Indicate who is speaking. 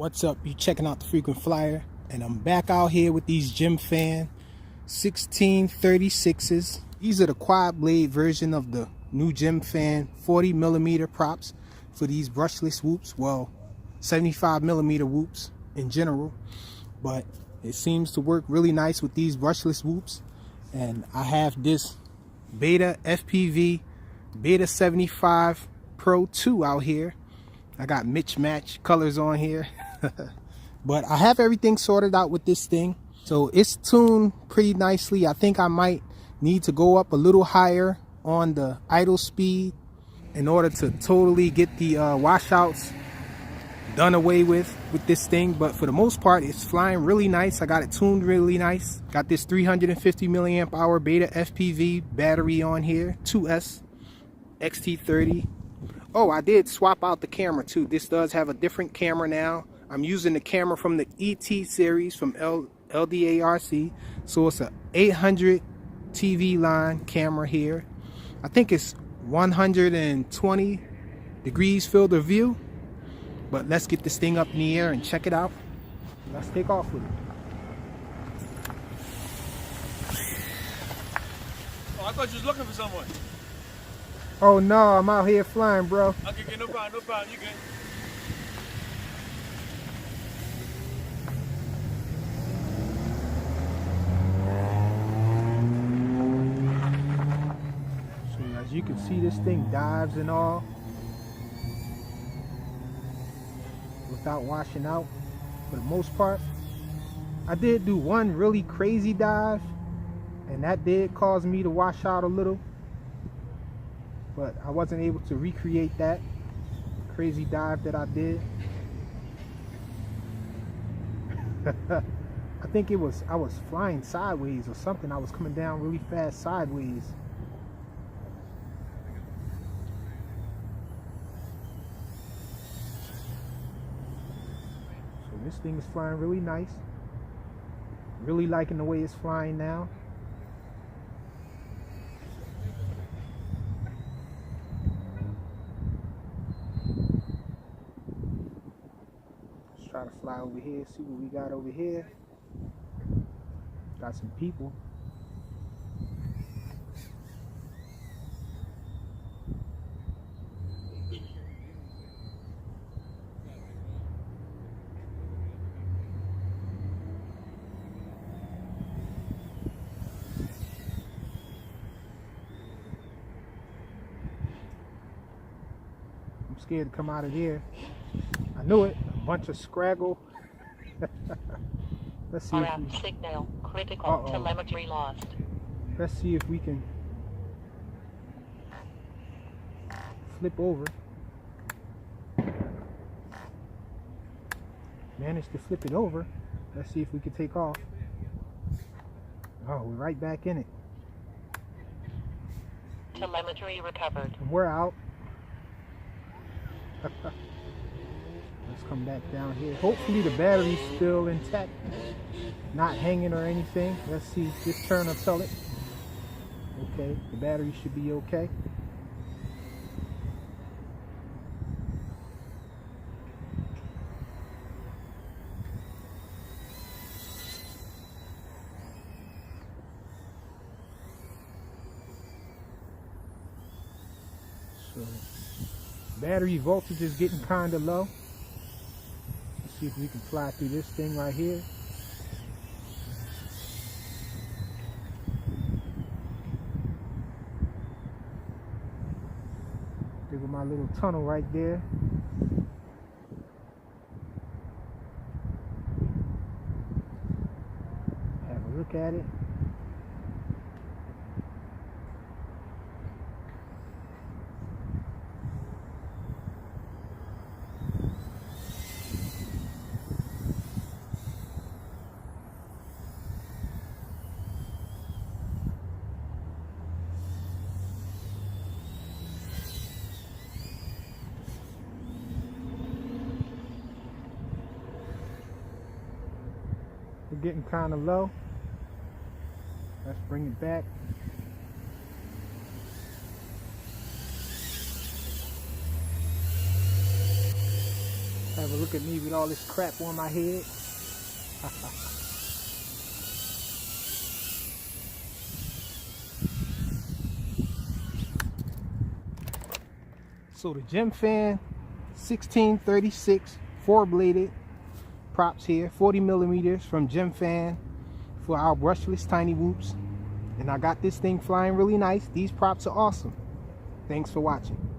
Speaker 1: What's up? You checking out the Frequent Flyer, and I'm back out here with these Gemfan 1636s. These are the quad blade version of the new Gemfan 40mm props for these brushless whoops. Well, 75mm whoops in general, but it seems to work really nice with these brushless whoops. And I have this Beta FPV Beta75 Pro 2 out here. I got mismatched colors on here. But I have everything sorted out with this thing, so it's tuned pretty nicely. I think I might need to go up a little higher on the idle speed in order to totally get the washouts done away with this thing. But for the most part, it's flying really nice. I got it tuned really nice. Got this 350 milliamp hour Beta FPV battery on here, 2S XT30. Oh, I did swap out the camera too. This does have a different camera now. I'm using the camera from the ET series from LDARC. So it's a 800 TV line camera here. I think it's 120 degrees field of view. But let's get this thing up in the air and check it out. Let's take off with it.
Speaker 2: Oh, I thought you was looking for someone.
Speaker 1: Oh no, I'm out here flying, bro.
Speaker 2: Okay, no problem, you good.
Speaker 1: So as you can see, this thing dives and all without washing out for the most part. I did do one really crazy dive, and that did cause me to wash out a little, but I wasn't able to recreate that crazy dive that I did. I think I was flying sideways or something. I was coming down really fast sideways. So this thing is flying really nice. Really liking the way it's flying now. Try to fly over here, see what we got over here. Got some people. I'm scared to come out of here. I knew it. A bunch of scraggle. Let's see.
Speaker 3: Signal critical. Telemetry lost.
Speaker 1: Let's see if we can flip over. Managed to flip it over. Let's see if we can take off. Oh, we're right back in it.
Speaker 3: Telemetry recovered.
Speaker 1: And we're out. Let's come back down here. Hopefully the battery's still intact, not hanging or anything. Let's see. Just turn or tell it. Okay, the battery should be okay. So battery voltage is getting kind of low. Let's see if we can fly through this thing right here. There go my little tunnel right there. Have a look at it. We're getting kind of low. Let's bring it back. Have a Look at me with all this crap on my head. So the Gemfan 1636 4-bladed props here, 40 millimeters from Gemfan for our brushless tiny whoops. And I got this thing flying really nice. These props are awesome. Thanks for watching.